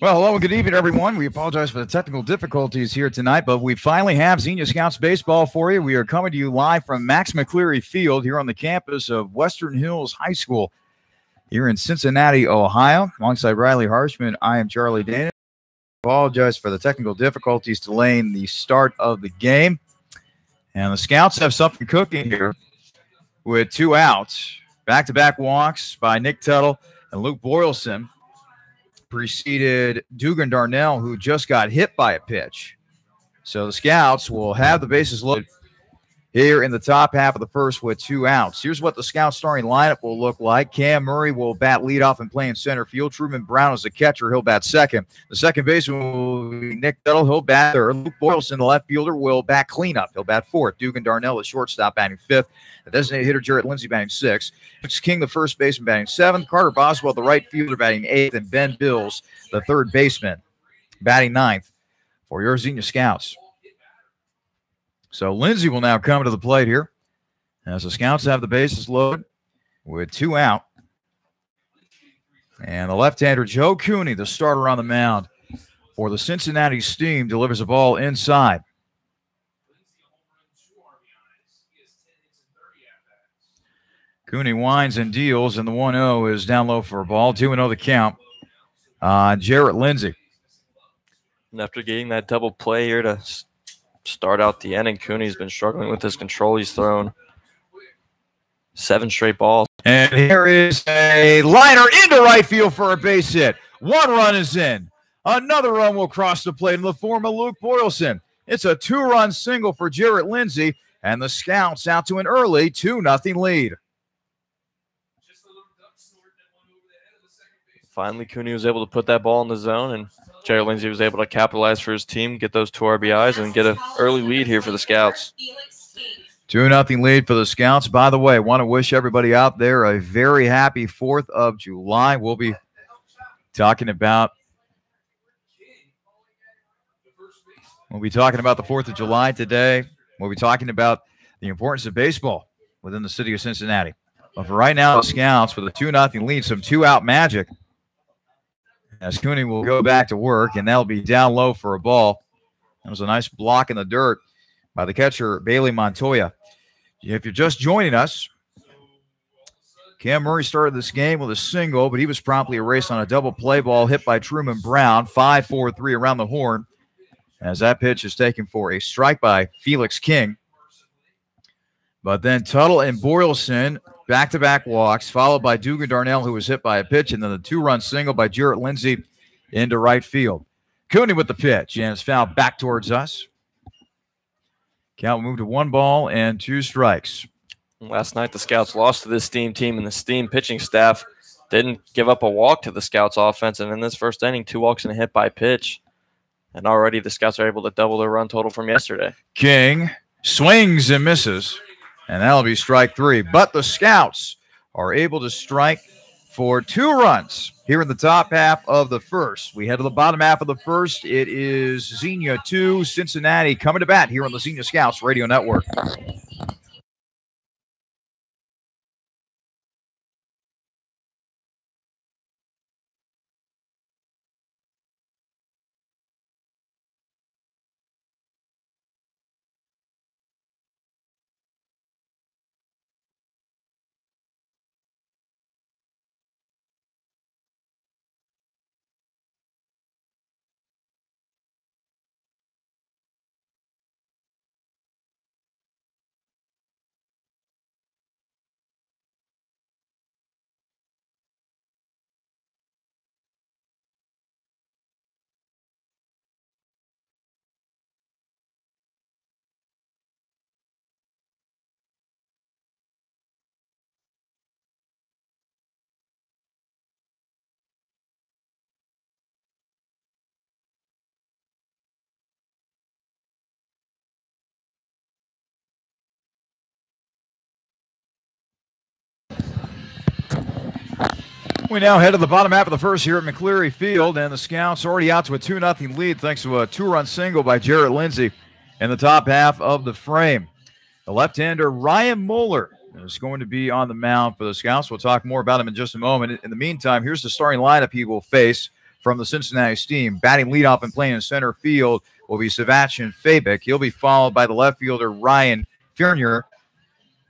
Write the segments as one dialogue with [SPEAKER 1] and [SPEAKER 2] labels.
[SPEAKER 1] Well, hello and good evening, everyone. We apologize for the technical difficulties here tonight, but we finally have Xenia Scouts baseball for you. We are coming to you live from Max McCleary Field here on the campus of Western Hills High School here in Cincinnati, Ohio. Alongside Riley Harshman, I am Charlie Dana. Apologize for the technical difficulties delaying the start of the game. And the Scouts have something cooking here with 2 outs. Back-to-back walks by Nick Tuttle and Luke Boylston preceded Dugan Darnell, who just got hit by a pitch. So the Scouts will have the bases loaded here in the top half of the first with 2 outs. Here's what the Scouts starting lineup will look like. Cam Murray will bat leadoff and play in center field. Truman Brown is the catcher. He'll bat second. The second baseman will be Nick Tuttle. He'll bat third. Luke Boylston, the left fielder, will bat cleanup. He'll bat fourth. Dugan Darnell, the shortstop, batting fifth. The designated hitter, Jarrett Lindsey, batting sixth. Alex King, the first baseman, batting seventh. Carter Boswell, the right fielder, batting eighth. And Ben Bills, the third baseman, batting ninth for your Xenia Scouts. So Lindsey will now come to the plate here as the Scouts have the bases loaded with 2 out. And the left-hander Joe Cooney, the starter on the mound for the Cincinnati Steam, delivers a ball inside. Cooney winds and deals, and the 1-0 is down low for a ball. 2-0 the count on Jarrett Lindsey.
[SPEAKER 2] And after getting that double play here to start out the inning, Cooney's been struggling with his control. He's thrown 7 straight balls.
[SPEAKER 1] And here is a liner into right field for a base hit. 1 run is in. Another run will cross the plate in the form of Luke Boylston. It's a 2-run single for Jarrett Lindsey, and the Scouts out to an early 2-0 lead.
[SPEAKER 2] Finally, Cooney was able to put that ball in the zone, and Jarrett Lindsey was able to capitalize for his team, get those 2 RBIs, and get an early lead here for the Scouts.
[SPEAKER 1] 2-0 lead for the Scouts. By the way, I want to wish everybody out there a very happy 4th of July. We'll be talking about the 4th of July today. We'll be talking about the importance of baseball within the city of Cincinnati. But for right now, the Scouts with a 2-0 lead, some 2-out magic, as Cooney will go back to work, and that'll be down low for a ball. That was a nice block in the dirt by the catcher, Bailey Montoya. If you're just joining us, Cam Murray started this game with a single, but he was promptly erased on a double play ball hit by Truman Brown, 5-4-3 around the horn, as that pitch is taken for a strike by Felix King. But then Tuttle and Boylston, back-to-back walks, followed by Dugan Darnell, who was hit by a pitch, and then the 2-run single by Jarrett Lindsey into right field. Cooney with the pitch, and it's fouled back towards us. Count moved to 1 ball and 2 strikes.
[SPEAKER 2] Last night, the Scouts lost to this Steam team, and the Steam pitching staff didn't give up a walk to the Scouts offense, and in this first inning, 2 walks and a hit by pitch. And already the Scouts are able to double their run total from yesterday.
[SPEAKER 1] King swings and misses, and that'll be strike 3. But the Scouts are able to strike for 2 runs here in the top half of the first. We head to the bottom half of the first. It is Xenia 2, Cincinnati coming to bat here on the Xenia Scouts Radio Network. We now head to the bottom half of the first here at McCleary Field, and the Scouts already out to a 2-0 lead thanks to a 2-run single by Jarrett Lindsey in the top half of the frame. The left-hander Ryan Moeller is going to be on the mound for the Scouts. We'll talk more about him in just a moment. In the meantime, here's the starting lineup he will face from the Cincinnati Steam. Batting leadoff and playing in center field will be Sebastian Fabic. He'll be followed by the left fielder Ryan Furnier.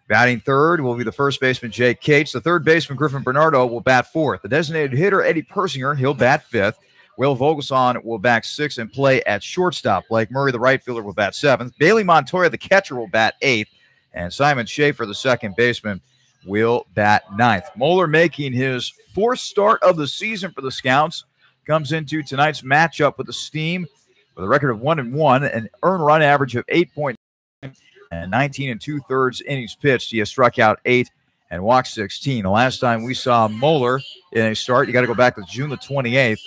[SPEAKER 1] Batting third will be the first baseman Jake Cates. The third baseman Griffin Bernardo will bat fourth. The designated hitter Eddie Persinger, he'll bat fifth. Will Vogelsong will bat sixth and play at shortstop. Blake Murray, the right fielder, will bat seventh. Bailey Montoya, the catcher, will bat eighth. And Simon Schaefer, the second baseman, will bat ninth. Moeller making his fourth start of the season for the Scouts. Comes into tonight's matchup with the Steam with a record of 1-1, an earned run average of 8.9 and 19 2/3 innings pitched. He has struck out 8 and walked 16. The last time we saw Moeller in a start, you got to go back to June the 28th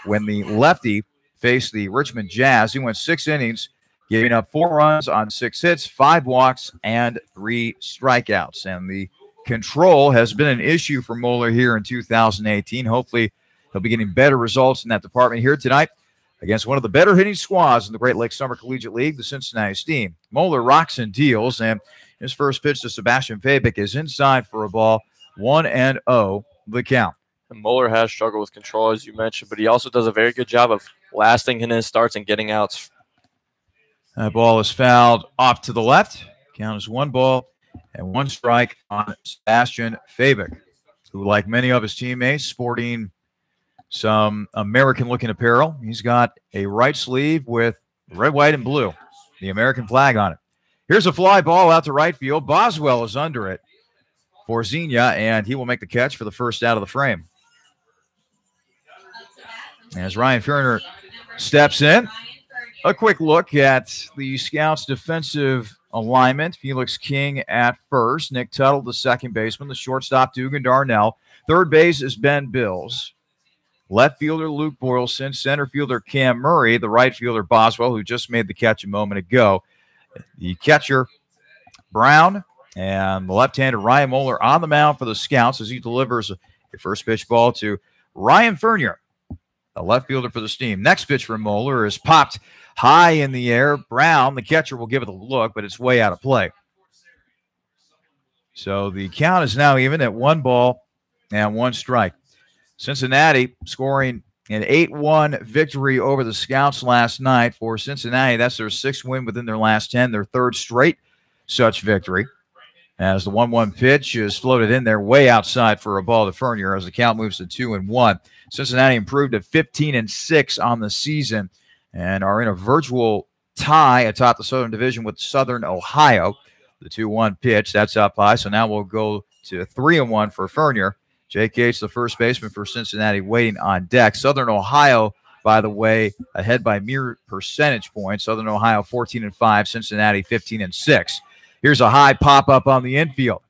[SPEAKER 1] when the lefty faced the Richmond Jazz. He went 6 innings, giving up 4 runs on 6 hits, 5 walks, and 3 strikeouts. And the control has been an issue for Moeller here in 2018. Hopefully, he'll be getting better results in that department here tonight against one of the better hitting squads in the Great Lakes Summer Collegiate League, the Cincinnati Steam. Moeller rocks and deals, and his first pitch to Sebastian Fabic is inside for a ball, 1-0 the count.
[SPEAKER 2] And Moeller has struggled with control, as you mentioned, but he also does a very good job of lasting in his starts and getting outs.
[SPEAKER 1] That ball is fouled off to the left. Count is 1 ball and 1 strike on Sebastian Fabic, who, like many of his teammates, sporting some American-looking apparel. He's got a right sleeve with red, white, and blue, the American flag on it. Here's a fly ball out to right field. Boswell is under it for Xenia, and he will make the catch for the first out of the frame. As Ryan Furnier steps in, a quick look at the Scouts' defensive alignment. Felix King at first. Nick Tuttle, the second baseman. The shortstop, Dugan Darnell. Third base is Ben Bills. Left fielder Luke Boylston, center fielder Cam Murray, the right fielder Boswell, who just made the catch a moment ago. The catcher, Brown, and the left-hander Ryan Moeller on the mound for the Scouts as he delivers a first pitch ball to Ryan Furnier, the left fielder for the Steam. Next pitch from Moeller is popped high in the air. Brown, the catcher, will give it a look, but it's way out of play. So the count is now even at 1 ball and 1 strike. Cincinnati scoring an 8-1 victory over the Scouts last night. For Cincinnati, that's their 6th win within their last 10, their 3rd straight such victory. As the 1-1 pitch is floated in there way outside for a ball to Furnier as the count moves to 2-1. Cincinnati improved to 15-6 on the season and are in a virtual tie atop the Southern Division with Southern Ohio. The 2-1 pitch, that's up high. So now we'll go to 3-1 for Furnier. Jake Gates, the first baseman for Cincinnati, waiting on deck. Southern Ohio, by the way, ahead by mere percentage points. Southern Ohio 14-5, Cincinnati 15-6. Here's a high pop-up on the infield.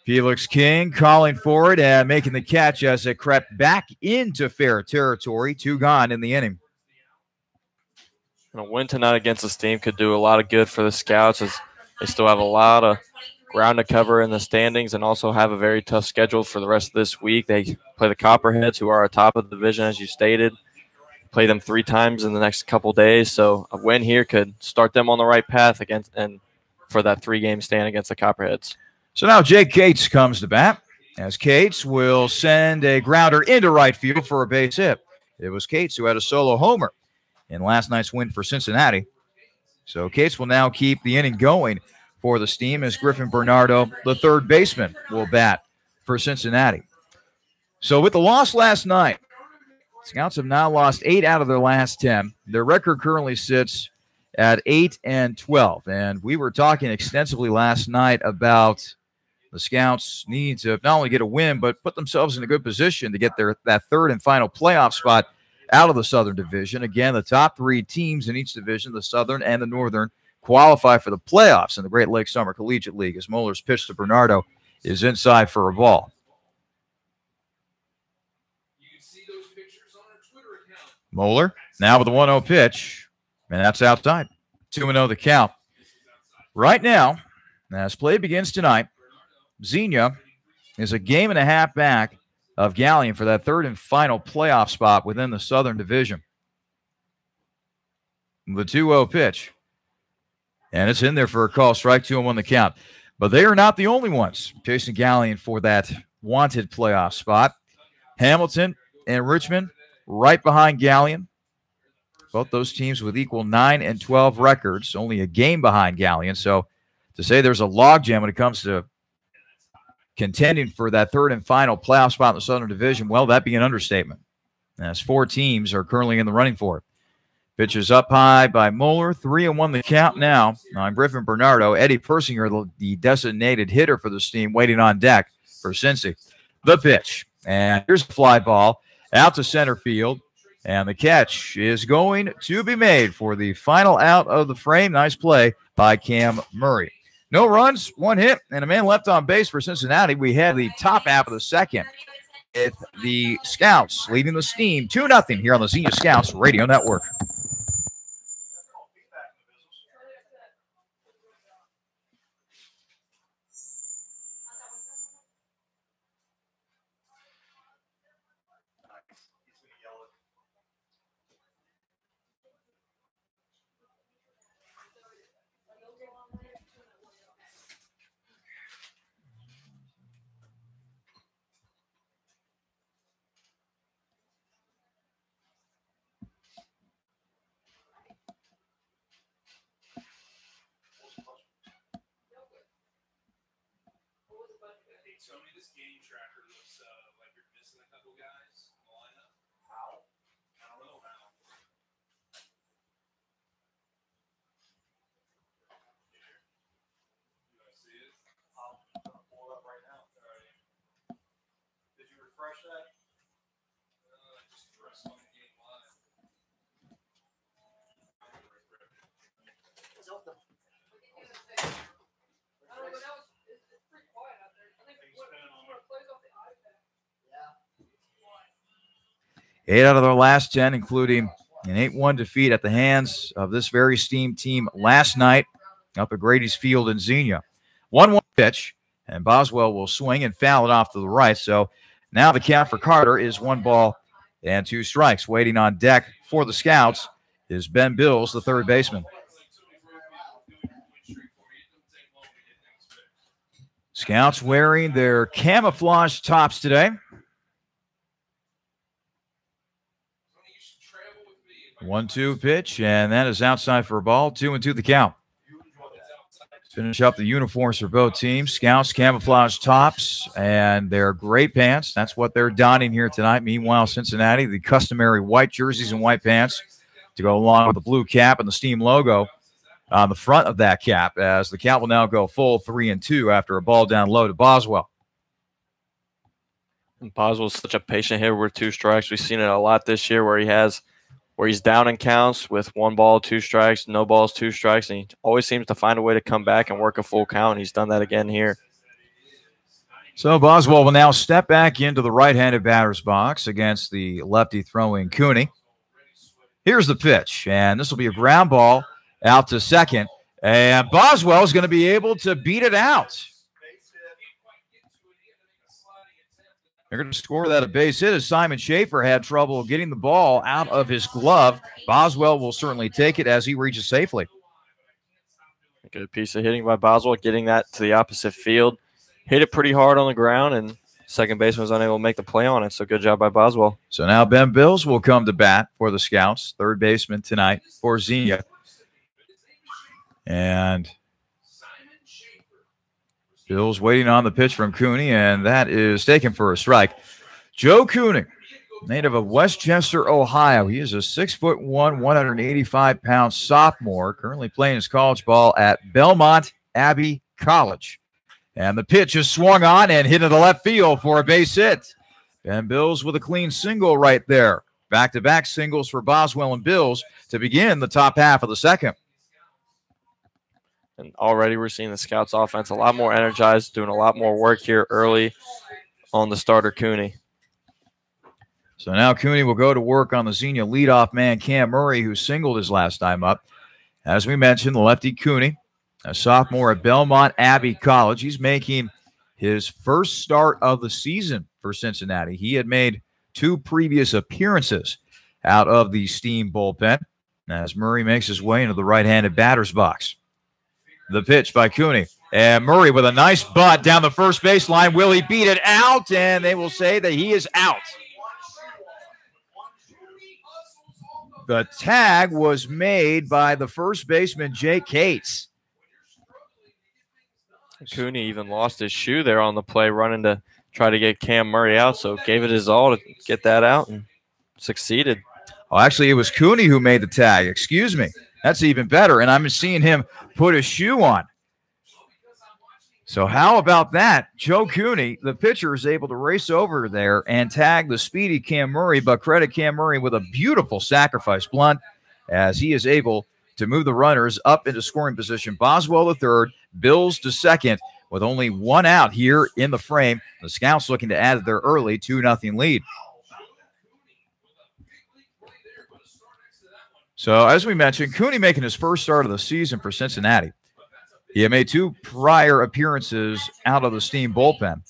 [SPEAKER 1] Felix King calling for it and making the catch as it crept back into fair territory. 2 gone in the inning.
[SPEAKER 2] And a win tonight against the Steam could do a lot of good for the Scouts as they still have a lot of ground to cover in the standings and also have a very tough schedule for the rest of this week. They play the Copperheads, who are atop of the division, as you stated. Play them 3 times in the next couple days, so a win here could start them on the right path against and for that 3-game stand against the Copperheads.
[SPEAKER 1] So now Jake Cates comes to bat, as Cates will send a grounder into right field for a base hit. It was Cates who had a solo homer in last night's win for Cincinnati. So Cates will now keep the inning going for the Steam as Griffin Bernardo, the third baseman, will bat for Cincinnati. So with the loss last night, Scouts have now lost 8 out of their last 10. Their record currently sits at 8-12. And we were talking extensively last night about the Scouts needing to not only get a win, but put themselves in a good position to get that third and final playoff spot out of the Southern Division. Again, the top 3 teams in each division, the Southern and the Northern, qualify for the playoffs in the Great Lakes Summer Collegiate League as Moeller's pitch to Bernardo is inside for a ball. Moeller now with a 1-0 pitch, and that's outside. 2-0 the count. Right now, as play begins tonight, Xenia is a game and a half back of Gallion for that third and final playoff spot within the Southern Division. The 2-0 pitch. And it's in there for a call strike, 2-1 the count. But they are not the only ones chasing Galleon for that wanted playoff spot. Hamilton and Richmond right behind Galleon. Both those teams with equal 9-12 records, only a game behind Galleon. So to say there's a logjam when it comes to contending for that third and final playoff spot in the Southern Division, well, that'd be an understatement, as 4 teams are currently in the running for it. Pitches up high by Moeller, 3-1 the count now on Griffin Bernardo. Eddie Persinger, the designated hitter for this team, waiting on deck for Cincy. The pitch, and here's a fly ball out to center field, and the catch is going to be made for the final out of the frame. Nice play by Cam Murray. No runs, 1 hit, and a man left on base for Cincinnati. We had the top half of the second with the Scouts leading the Steam 2-0 here on the Xenia Scouts Radio Network. Eight out of their last 10, including an 8-1 defeat at the hands of this very Steam team last night up at Grady's Field in Xenia. 1-1 pitch, and Boswell will swing and foul it off to the right. So now the count for Carter is 1 ball and 2 strikes. Waiting on deck for the Scouts is Ben Bills, the third baseman. Scouts wearing their camouflage tops today. 1-2 pitch, and that is outside for a ball. 2-2 the count. Finish up the uniforms for both teams. Scouts camouflage tops and their gray pants. That's what they're donning here tonight. Meanwhile, Cincinnati, the customary white jerseys and white pants to go along with the blue cap and the Steam logo on the front of that cap, as the count will now go full 3-2 after a ball down low to Boswell.
[SPEAKER 2] And Boswell's such a patient hitter with 2 strikes. We've seen it a lot this year where he's down in counts with 1 ball, 2 strikes, no balls, 2 strikes, and he always seems to find a way to come back and work a full count. And he's done that again here.
[SPEAKER 1] So Boswell will now step back into the right-handed batter's box against the lefty throwing Cooney. Here's the pitch, and this will be a ground ball out to second, and Boswell is going to be able to beat it out. They're going to score that a base hit as Simon Schaefer had trouble getting the ball out of his glove. Boswell will certainly take it as he reaches safely.
[SPEAKER 2] A good piece of hitting by Boswell, getting that to the opposite field. Hit it pretty hard on the ground, and second baseman was unable to make the play on it, so good job by Boswell.
[SPEAKER 1] So now Ben Bills will come to bat for the Scouts, third baseman tonight for Xenia. And Bills waiting on the pitch from Cooney, and that is taken for a strike. Joe Cooney, native of Westchester, Ohio. He is a 6'1", 185-pound sophomore, currently playing his college ball at Belmont Abbey College. And the pitch is swung on and hit to the left field for a base hit. Ben Bills with a clean single right there. Back-to-back singles for Boswell and Bills to begin the top half of the second.
[SPEAKER 2] And already we're seeing the Scouts offense a lot more energized, doing a lot more work here early on the starter Cooney.
[SPEAKER 1] So now Cooney will go to work on the Xenia leadoff man, Cam Murray, who singled his last time up. As we mentioned, the lefty Cooney, a sophomore at Belmont Abbey College. He's making his first start of the season for Cincinnati. He had made 2 previous appearances out of the Steam bullpen as Murray makes his way into the right-handed batter's box. The pitch by Cooney. And Murray with a nice butt down the first baseline. Will he beat it out? And they will say that he is out. The tag was made by the first baseman, Jake Cates.
[SPEAKER 2] Cooney even lost his shoe there on the play, running to try to get Cam Murray out, so gave it his all to get that out and succeeded.
[SPEAKER 1] Oh, actually, it was Cooney who made the tag. Excuse me. That's even better. And I'm seeing him put a shoe on. So how about that? Joe Cooney, the pitcher, is able to race over there and tag the speedy Cam Murray, but credit Cam Murray with a beautiful sacrifice bunt as he is able to move the runners up into scoring position. Boswell to third, Bills to second with only one out here in the frame. The Scouts looking to add their early 2-0 lead. So as we mentioned, Cooney making his first start of the season for Cincinnati. He had made 2 prior appearances out of the Steam bullpen.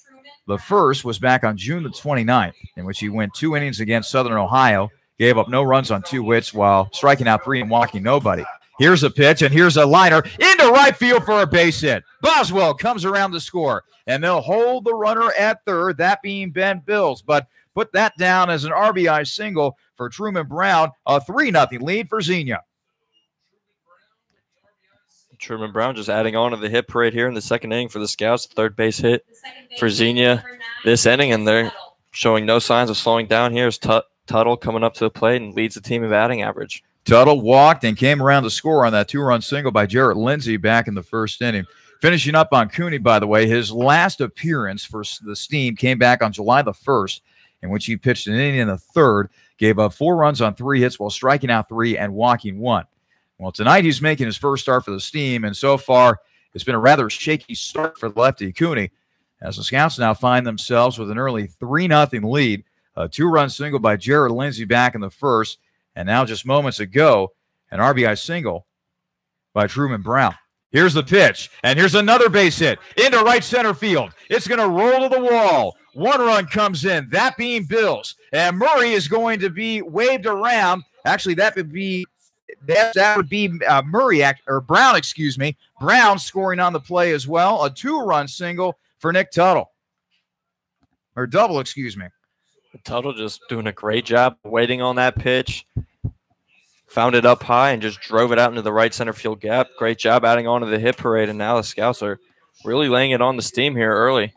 [SPEAKER 1] The first was back on June the 29th, in which he went 2 innings against Southern Ohio, gave up no runs on 2 hits while striking out 3 and walking nobody. Here's a pitch, and here's a liner into right field for a base hit. Boswell comes around to score, and they'll hold the runner at third, that being Ben Bills. But put that down as an RBI single for Truman Brown, a 3-0 lead for Xenia.
[SPEAKER 2] Truman Brown just adding on to the hit parade here in the second inning for the Scouts. Third base hit for Xenia this inning, and they're showing no signs of slowing down here as Tuttle coming up to the plate and leads the team in batting average.
[SPEAKER 1] Tuttle walked and came around to score on that 2-run single by Jarrett Lindsey back in the first inning. Finishing up on Cooney, by the way, his last appearance for the Steam came back on July the 1st, in which he pitched an inning in the third, gave up 4 runs on 3 hits while striking out 3 and walking 1. Well, tonight he's making his first start for the Steam, and so far it's been a rather shaky start for the lefty Cooney, as the Scouts now find themselves with an early 3-0 lead, a 2-run single by Jared Lindsey back in the first, and now just moments ago, an RBI single by Truman Brown. Here's the pitch, and here's another base hit into right center field. It's going to roll to the wall. 1 run comes in, that being Bills, and Murray is going to be waved around. Actually, that would be Murray, or Brown, excuse me. Brown scoring on the play as well. A 2-run single for Nick Tuttle. Or double, excuse me.
[SPEAKER 2] Tuttle just doing a great job waiting on that pitch. Found it up high and just drove it out into the right center field gap. Great job adding on to the hit parade, and now the Scouts are really laying it on the Steam here early.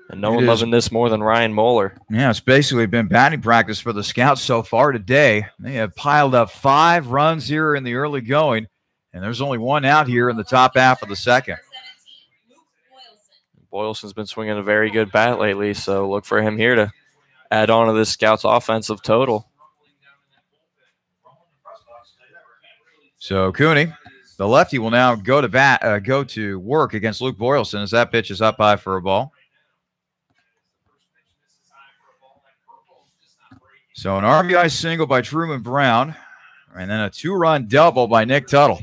[SPEAKER 2] And no one loving this more than Ryan Moeller.
[SPEAKER 1] Yeah, it's basically been batting practice for the Scouts so far today. They have piled up 5 runs here in the early going, and there's only 1 out here in the top half of the second.
[SPEAKER 2] Boylston's been swinging a very good bat lately, so look for him here to add on to this Scouts offensive total.
[SPEAKER 1] So Cooney, the lefty, will now go to work against Luke Boylston as that pitch is up high for a ball. So an RBI single by Truman Brown, and then a 2-run double by Nick Tuttle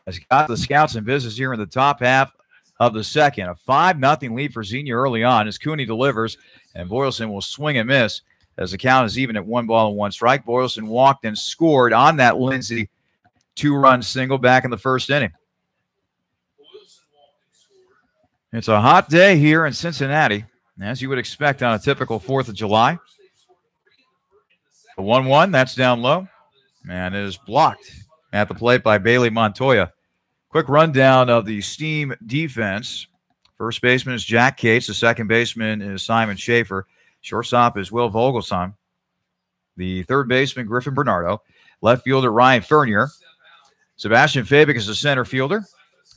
[SPEAKER 1] has got the Scouts in business here in the top half of the second. A 5-0 lead for Xenia early on as Cooney delivers, and Boylston will swing and miss as the count is even at 1-1 strike. Boylston walked and scored on that Lindsey 2-run single back in the first inning. It's a hot day here in Cincinnati, as you would expect on a typical 4th of July. The 1-1, that's down low, and it is blocked at the plate by Bailey Montoya. Quick rundown of the Steam defense. First baseman is Jack Cates. The second baseman is Simon Schaefer. Shortstop is Will Vogelsheim. The third baseman, Griffin Bernardo. Left fielder, Ryan Fernier. Sebastian Fabic is the center fielder.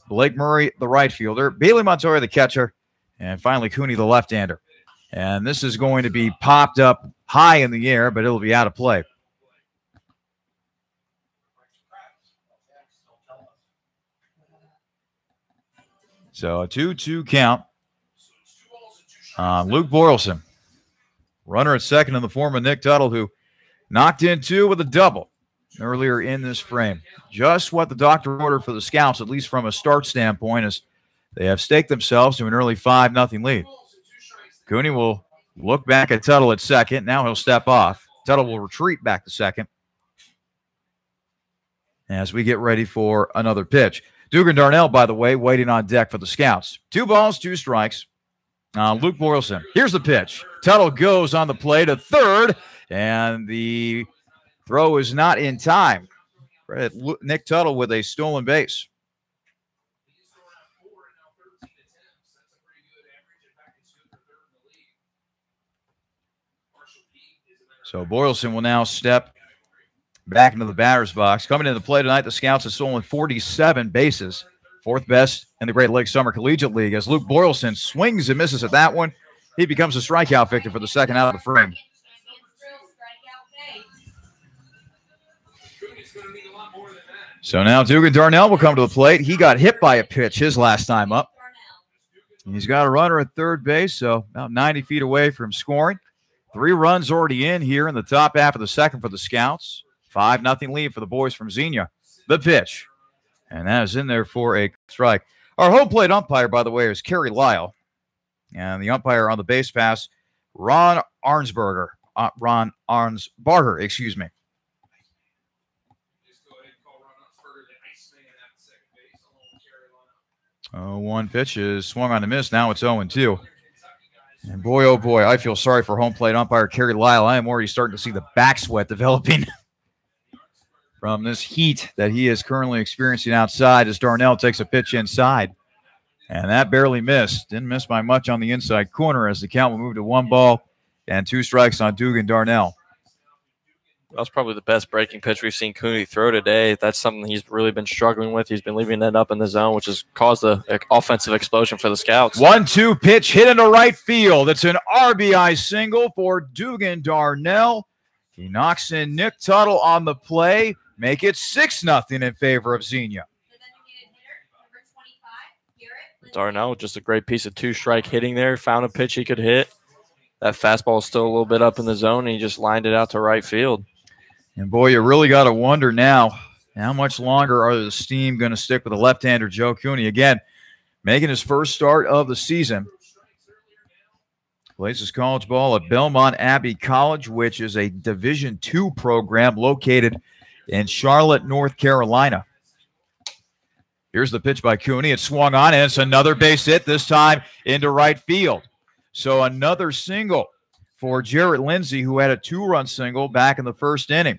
[SPEAKER 1] Blake Murray, the right fielder. Bailey Montoya, the catcher. And finally, Cooney, the left-hander. And this is going to be popped up high in the air, but it'll be out of play. So a 2-2 count on Luke Boylston. Runner at second in the form of Nick Tuttle, who knocked in 2 with a double earlier in this frame. Just what the doctor ordered for the Scouts, at least from a start standpoint, as they have staked themselves to an early 5-0 lead. Cooney will look back at Tuttle at second. Now he'll step off. Tuttle will retreat back to second. as we get ready for another pitch. Dugan Darnell, by the way, waiting on deck for the Scouts. 2 balls, 2 strikes. Luke Boylston. Here's the pitch. Tuttle goes on the play to third, and the throw is not in time. Nick Tuttle with a stolen base. So Boylston will now step back into the batter's box. Coming into play tonight, the Scouts have stolen 47 bases, 4th best in the Great Lakes Summer Collegiate League. As Luke Boylston swings and misses at that one, he becomes a strikeout victim for the second out of the frame. So now Dugan Darnell will come to the plate. He got hit by a pitch his last time up. He's got a runner at third base, so about 90 feet away from scoring. 3 runs already in here in the top half of the second for the Scouts. 5-0 lead for the boys from Xenia. The pitch. And that is in there for a strike. Our home plate umpire, by the way, is Kerry Lyle. And the umpire on the base pass, Ron Arnsberger. Ron Arnsbarger, excuse me. One pitch is swung on a miss. Now it's 0-2. And boy, oh boy, I feel sorry for home plate umpire Kerry Lyle. I am already starting to see the back sweat developing from this heat that he is currently experiencing outside as Darnell takes a pitch inside. And that barely missed. Didn't miss by much on the inside corner as the count will move to 1 ball and 2 strikes on Dugan Darnell.
[SPEAKER 2] That was probably the best breaking pitch we've seen Cooney throw today. That's something he's really been struggling with. He's been leaving it up in the zone, which has caused an offensive explosion for the Scouts.
[SPEAKER 1] 1-2 pitch hit into right field. It's an RBI single for Dugan Darnell. He knocks in Nick Tuttle on the play. Make it 6-0 in favor of Xenia.
[SPEAKER 2] Darnell, just a great piece of 2-strike hitting there. Found a pitch he could hit. That fastball is still a little bit up in the zone, and he just lined it out to right field.
[SPEAKER 1] And, boy, you really got to wonder now, how much longer are the Steam going to stick with the left-hander Joe Cooney? Again, making his first start of the season. Plays his college ball at Belmont Abbey College, which is a Division II program located in Charlotte, North Carolina. Here's the pitch by Cooney. It's swung on, and it's another base hit, this time into right field. So another single for Jarrett Lindsay, who had a 2-run single back in the first inning.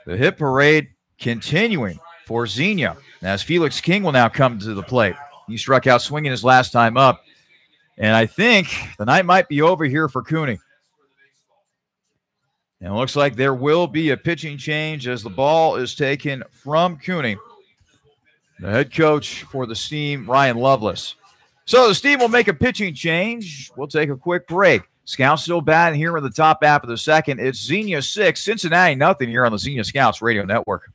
[SPEAKER 1] The hit parade continuing for Xenia as Felix King will now come to the plate. He struck out swinging his last time up. And I think the night might be over here for Cooney. And it looks like there will be a pitching change as the ball is taken from Cooney. The head coach for the Steam, Ryan Lovelace. So the Steam will make a pitching change. We'll take a quick break. Scouts still batting here in the top half of the second. It's Xenia 6, Cincinnati nothing here on the Xenia Scouts Radio Network.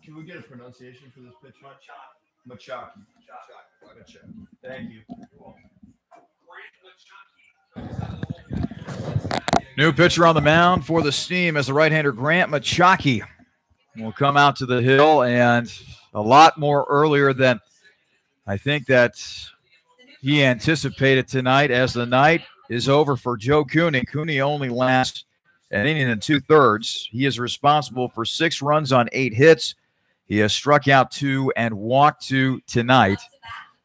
[SPEAKER 3] Can we get a pronunciation for this pitch? Machaki. Thank you.
[SPEAKER 1] New pitcher on the mound for the Steam as the right-hander Grant Machaki will come out to the hill, and a lot more earlier than I think that he anticipated tonight, as the night is over for Joe Cooney. Cooney only lasts an inning and 2/3. He is responsible for 6 runs on 8 hits. He has struck out 2 and walked 2 tonight.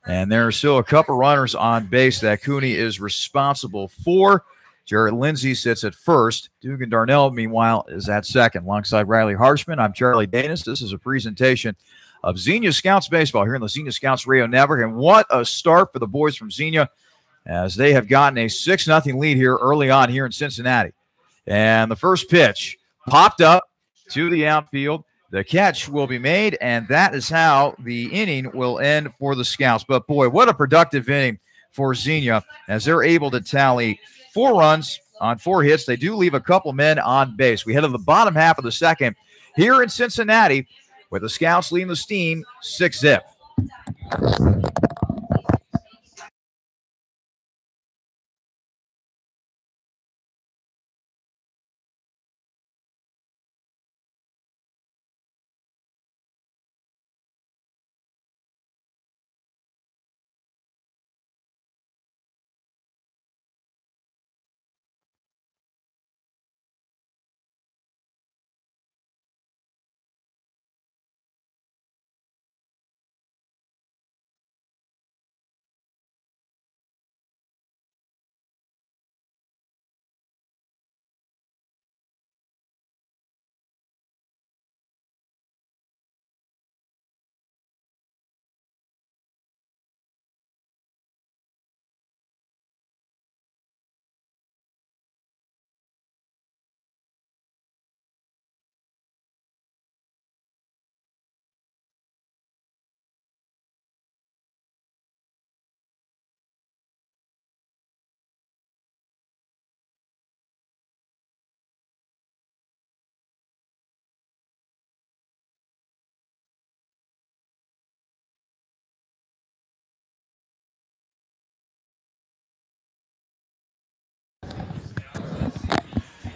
[SPEAKER 1] And there are still a couple runners on base that Cooney is responsible for. Jarrett Lindsay sits at first. Dugan Darnell, meanwhile, is at second. Alongside Riley Harshman, I'm Charlie Danis. This is a presentation of Xenia Scouts Baseball here in the Xenia Scouts Radio Network. And what a start for the boys from Xenia, as they have gotten a 6-0 lead here early on here in Cincinnati. And the first pitch popped up to the outfield. The catch will be made, and that is how the inning will end for the Scouts. But, boy, what a productive inning for Xenia, as they're able to tally 4 runs on 4 hits. They do leave a couple men on base. We head to the bottom half of the second here in Cincinnati, with the Scouts leading the steam 6-0.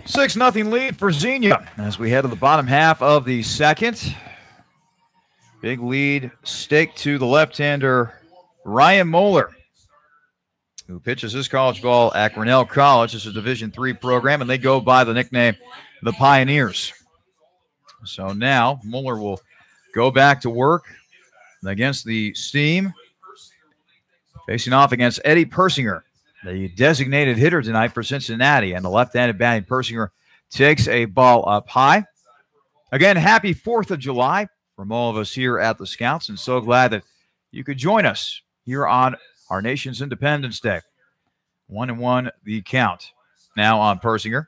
[SPEAKER 1] 6-0 lead for Xenia as we head to the bottom half of the second. Big lead staked to the left-hander Ryan Moeller, who pitches his college ball at Grinnell College. This is a Division III program, and they go by the nickname the Pioneers. So now Moeller will go back to work against the Steam, facing off against Eddie Persinger, the designated hitter tonight for Cincinnati. And the left-handed batting Persinger takes a ball up high. Again, happy 4th of July from all of us here at the Scouts, and so glad that you could join us here on our nation's Independence Day. 1-1 the count now on Persinger.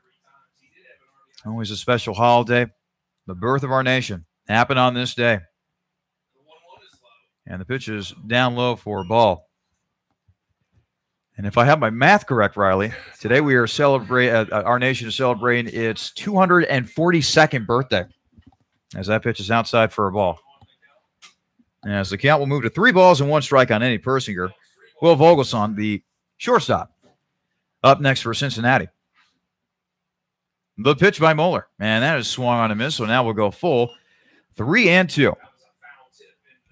[SPEAKER 1] Always a special holiday. The birth of our nation happened on this day. And the pitch is down low for a ball. And if I have my math correct, Riley, today we are celebrating, our nation is celebrating its 242nd birthday, as that pitch is outside for a ball. And as the count will move to 3 balls and 1 strike on Eddie Persinger, Will Vogelsson, the shortstop, up next for Cincinnati. The pitch by Moeller, and that is swung on a miss, so now we'll go full 3-2.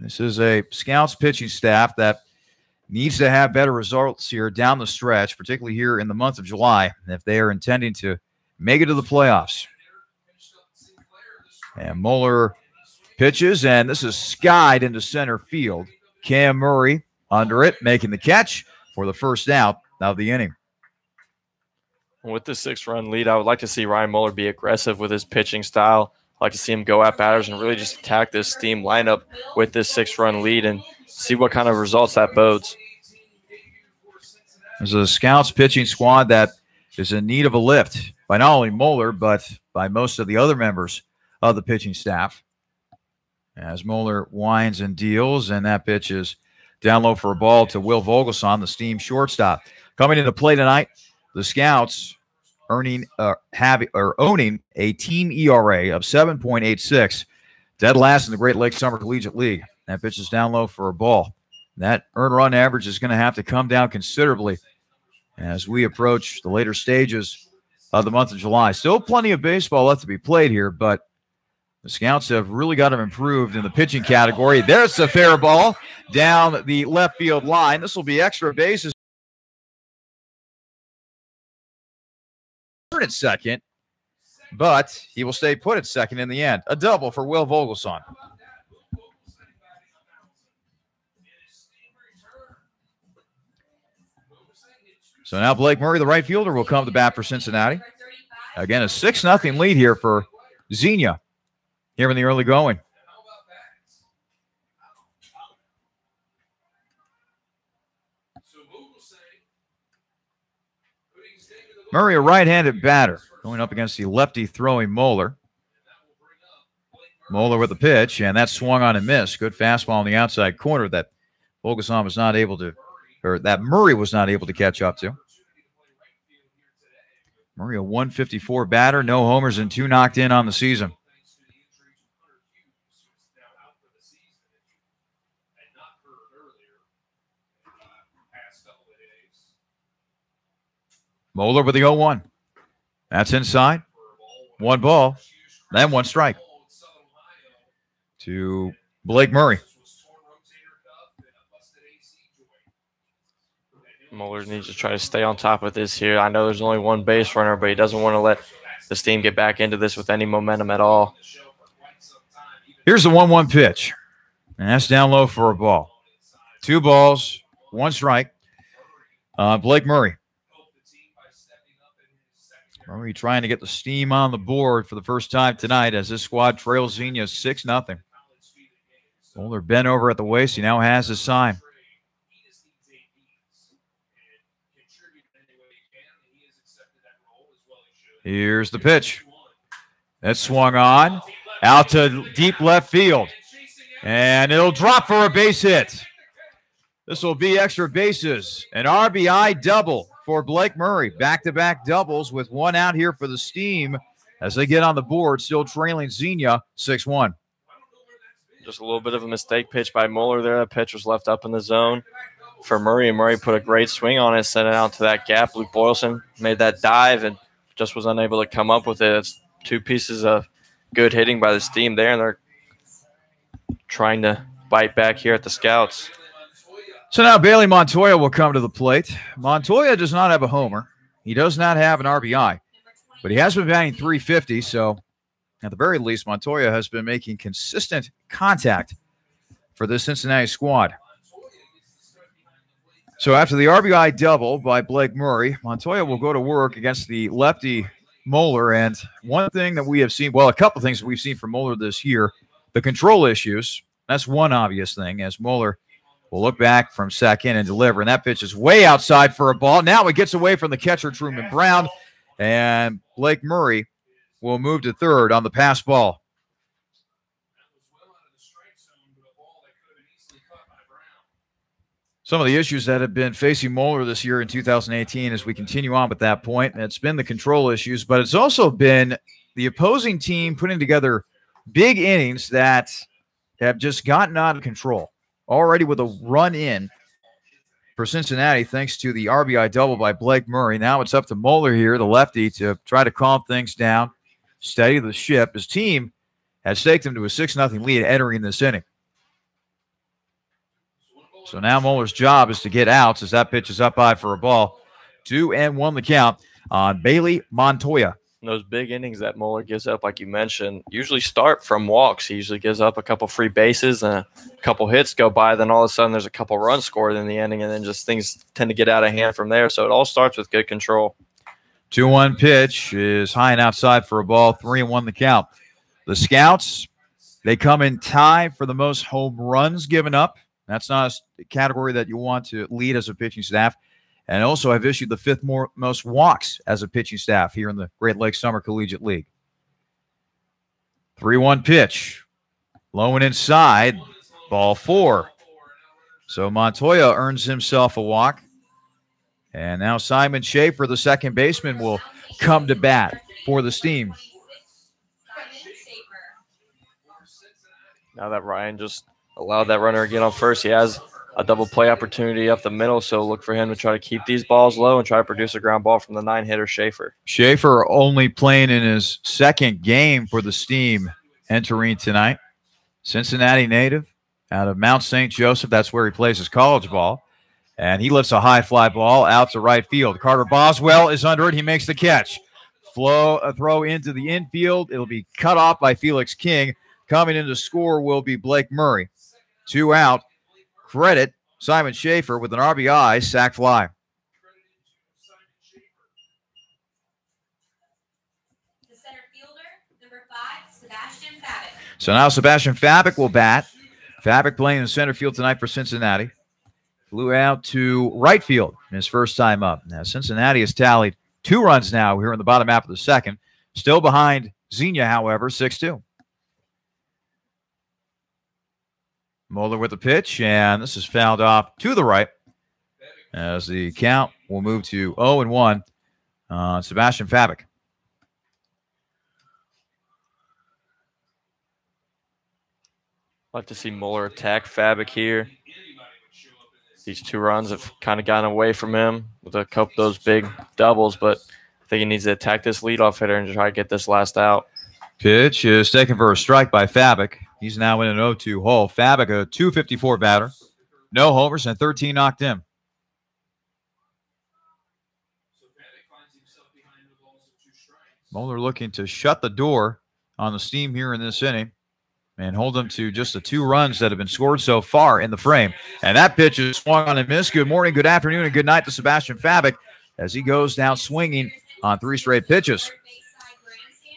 [SPEAKER 1] This is a Scouts pitching staff that needs to have better results here down the stretch, particularly here in the month of July, if they are intending to make it to the playoffs. And Moeller pitches, and this is skied into center field. Cam Murray under it, making the catch for the first out of the inning.
[SPEAKER 2] With the 6-run lead, I would like to see Ryan Moeller be aggressive with his pitching style. I'd like to see him go at batters and really just attack this Steam lineup with this 6-run lead and see what kind of results that bodes.
[SPEAKER 1] There's a Scouts pitching squad that is in need of a lift by not only Moeller, but by most of the other members of the pitching staff. As Moeller winds and deals, and that pitch is down low for a ball to Will Vogelsson, the Steam shortstop. Coming into play tonight, the Scouts owning a team ERA of 7.86, dead last in the Great Lakes Summer Collegiate League. That pitch is down low for a ball. That earned run average is going to have to come down considerably as we approach the later stages of the month of July. Still plenty of baseball left to be played here, but the Scouts have really got them improved in the pitching category. There's a fair ball down the left field line. This will be extra bases. At second, but he will stay put at second in the end. A double for Will Vogelsson. So now Blake Murray, the right fielder, will come to bat for Cincinnati. Again, a 6-0 lead here for Xenia here in the early going. Murray, a right-handed batter, going up against the lefty throwing Moeller. Moeller with the pitch, and that swung on and missed. Good fastball on the outside corner that Bogason was not able to, or that Murray was not able to catch up to. Murray, a 154 batter, no homers and 2 knocked in on the season. Moeller with the 0-1. That's inside. 1 ball, then 1 strike to Blake Murray.
[SPEAKER 2] Moeller needs to try to stay on top of this here. I know there's only 1 base runner, but he doesn't want to let this team get back into this with any momentum at all.
[SPEAKER 1] Here's the 1-1 pitch. And that's down low for a ball. 2 balls, 1 strike. Blake Murray. Murray trying to get the steam on the board for the first time tonight as this squad trails Xenia 6-0. Moeller bent over at the waist. He now has his sign. Here's the pitch. That swung on. Out to deep left field. And it'll drop for a base hit. This will be extra bases. An RBI double for Blake Murray. Back-to-back doubles with 1 out here for the Steam as they get on the board, still trailing Xenia 6-1.
[SPEAKER 2] Just a little bit of a mistake pitch by Moeller there. That pitch was left up in the zone for Murray, and Murray put a great swing on it, sent it out to that gap. Luke Boylston made that dive and just was unable to come up with it. It's 2 pieces of good hitting by the Steam there, and they're trying to bite back here at the Scouts.
[SPEAKER 1] So now Bailey Montoya will come to the plate. Montoya does not have a homer. He does not have an RBI, but he has been batting .350, so at the very least, Montoya has been making consistent contact for this Cincinnati squad. So after the RBI double by Blake Murray, Montoya will go to work against the lefty Moeller. And one thing that we have seen, well, a couple things that we've seen from Moeller this year, the control issues. That's one obvious thing, as Moeller will look back from second and deliver. And that pitch is way outside for a ball. Now it gets away from the catcher, Truman Brown. And Blake Murray will move to third on the pass ball. Some of the issues that have been facing Moeller this year in 2018 as we continue on with that point, and it's been the control issues, but it's also been the opposing team putting together big innings that have just gotten out of control. Already with a run in for Cincinnati thanks to the RBI double by Blake Murray. Now it's up to Moeller here, the lefty, to try to calm things down, steady the ship. His team has staked him to a 6-0 lead entering this inning. So now Moeller's job is to get outs as that pitch is up high for a ball. 2-1 the count on Bailey Montoya.
[SPEAKER 2] Those big innings that Moeller gives up, like you mentioned, usually start from walks. He usually gives up a couple free bases and a couple hits go by. Then all of a sudden there's a couple runs scored in the inning, and then just things tend to get out of hand from there. So it all starts with good control.
[SPEAKER 1] 2-1 pitch is high and outside for a ball. 3-1 the count. The Scouts, they come in tie for the most home runs given up. That's not a category that you want to lead as a pitching staff. And also have issued the 5th most walks as a pitching staff here in the Great Lakes Summer Collegiate League. 3-1 pitch. Low and inside. Ball 4. So Montoya earns himself a walk. And now Simon Schaefer, the second baseman, will come to bat for the Steam.
[SPEAKER 2] Now that Ryan just allowed that runner again on first, he has a double play opportunity up the middle, so look for him to try to keep these balls low and try to produce a ground ball from the 9-hitter Schaefer.
[SPEAKER 1] Schaefer only playing in his second game for the Steam entering tonight. Cincinnati native out of Mount St. Joseph. That's where he plays his college ball. And he lifts a high fly ball out to right field. Carter Boswell is under it. He makes the catch. A throw into the infield. It'll be cut off by Felix King. Coming in to score will be Blake Murray. 2 out. Credit Simon Schaefer with an RBI sac fly. So now Sebastian Fabic will bat. Fabic playing in center field tonight for Cincinnati. Flew out to right field in his first time up. Now Cincinnati has tallied 2 runs now here in the bottom half of the second. Still behind Xenia, however, 6-2. Moeller with the pitch, and this is fouled off to the right as the count will move to 0-1 on Sebastian Fabic.
[SPEAKER 2] Like to see Moeller attack Fabic here. These 2 runs have kind of gotten away from him with a couple of those big doubles, but I think he needs to attack this leadoff hitter and try to get this last out.
[SPEAKER 1] Pitch is taken for a strike by Fabic. He's now in an 0-2 hole. Fabic, a .254 batter. No homers and 13 knocked in. Moeller looking to shut the door on the steam here in this inning and hold them to just the 2 runs that have been scored so far in the frame. And that pitch is swung on and missed. Good morning, good afternoon, and good night to Sebastian Fabic as he goes down swinging on 3 straight pitches.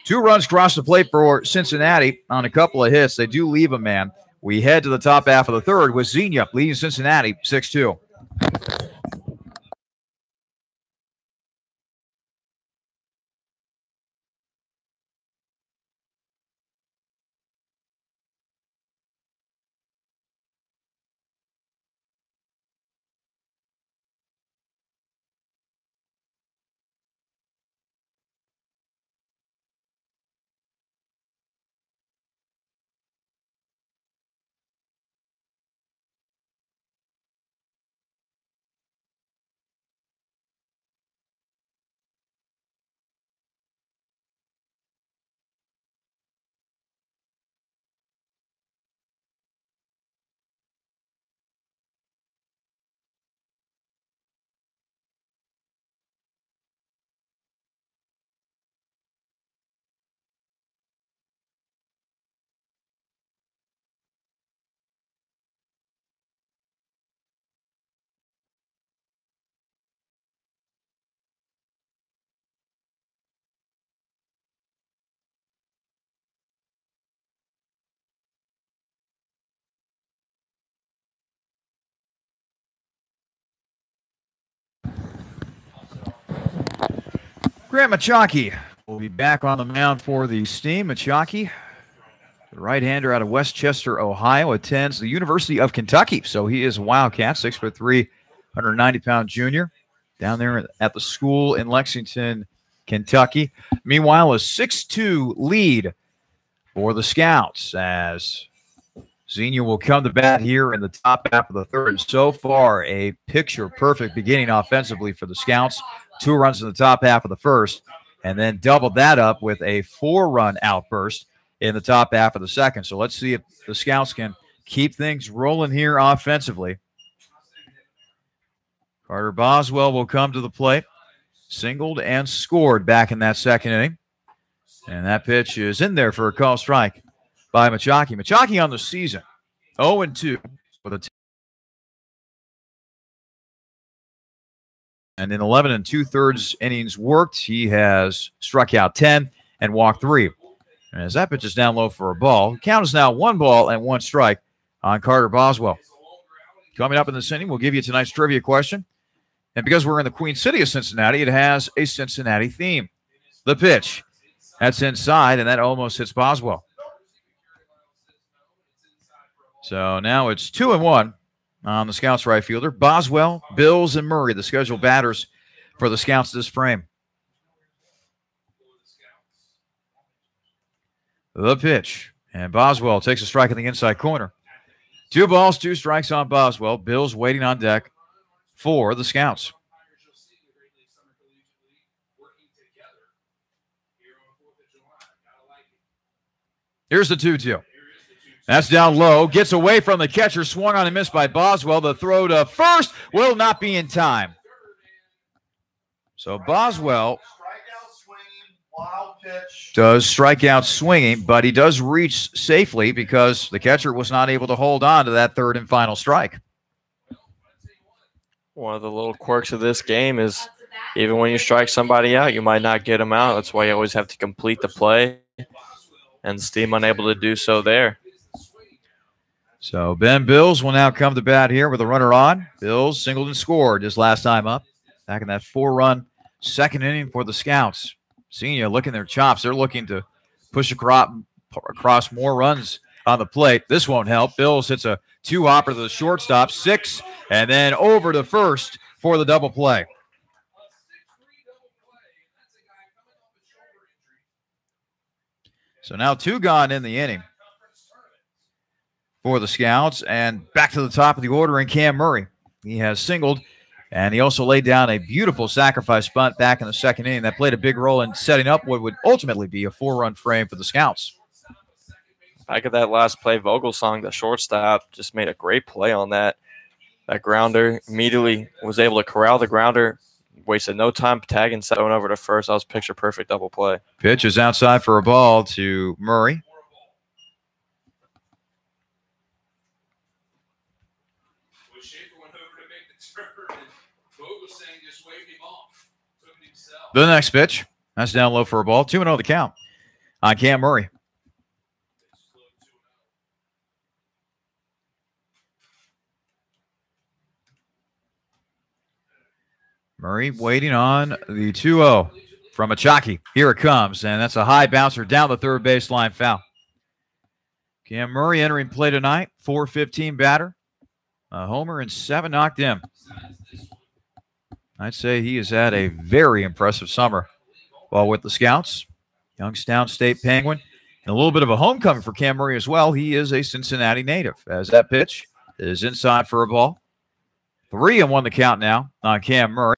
[SPEAKER 1] 2 runs cross the plate for Cincinnati on a couple of hits. They do leave a man. We head to the top half of the third with Xenia leading Cincinnati 6-2. Grant Machaki will be back on the mound for the Steam. Machaki, the right-hander out of Westchester, Ohio, attends the University of Kentucky. So he is a Wildcat, 6'3", 190-pound junior, down there at the school in Lexington, Kentucky. Meanwhile, a 6-2 lead for the Scouts as Xenia will come to bat here in the top half of the third. So far, a picture-perfect beginning offensively for the Scouts. 2 runs in the top half of the first, and then doubled that up with a 4-run outburst in the top half of the second. So let's see if the Scouts can keep things rolling here offensively. Carter Boswell will come to the plate. Singled and scored back in that second inning. And that pitch is in there for a call strike by Machaki. Machaki on the season, 0-2 with a and in 11 2/3 innings worked, he has struck out 10 and walked 3. And as that pitch is down low for a ball, the count is now 1 ball and 1 strike on Carter Boswell. Coming up in this inning, we'll give you tonight's trivia question. And because we're in the Queen City of Cincinnati, it has a Cincinnati theme. The pitch. That's inside, and that almost hits Boswell. So now it's 2-1 on the Scouts right fielder. Boswell, Bills, and Murray, the scheduled batters for the Scouts this frame. The pitch. And Boswell takes a strike in the inside corner. 2 balls, 2 strikes on Boswell. Bills waiting on deck for the Scouts. Here's the 2-2. That's down low. Gets away from the catcher. Swung on and missed by Boswell. The throw to first will not be in time. So Boswell does strike out swinging, but he does reach safely because the catcher was not able to hold on to that third and final strike.
[SPEAKER 2] One of the little quirks of this game is even when you strike somebody out, you might not get them out. That's why you always have to complete the play. and the Steam unable to do so there.
[SPEAKER 1] So Ben Bills will now come to bat here with a runner on. Bills singled and scored his last time up. Back in that 4-run second inning for the Scouts. Xenia licking their chops. They're looking to push across more runs on the plate. This won't help. Bills hits a 2-hopper to the shortstop, 6, and then over to first for the double play. So now 2 gone in the inning for the Scouts, and back to the top of the order in Cam Murray. He has singled, and he also laid down a beautiful sacrifice bunt back in the second inning that played a big role in setting up what would ultimately be a 4-run frame for the Scouts.
[SPEAKER 2] Back at that last play, Vogelsong, the shortstop, just made a great play on that grounder. Immediately was able to corral the grounder, wasted no time tagging, going over to first. That was picture perfect double play.
[SPEAKER 1] Pitch is outside for a ball to Murray. The next pitch, that's down low for a ball. 2-0 the count on Cam Murray. Murray waiting on the 2-0 from Achaki. Here it comes, and that's a high bouncer down the third baseline foul. Cam Murray entering play tonight, .415 batter, a homer and 7 knocked in. I'd say he has had a very impressive summer while with the Scouts. Youngstown State Penguin, and a little bit of a homecoming for Cam Murray as well. He is a Cincinnati native. As that pitch is inside for a ball. 3-1 the count now on Cam Murray.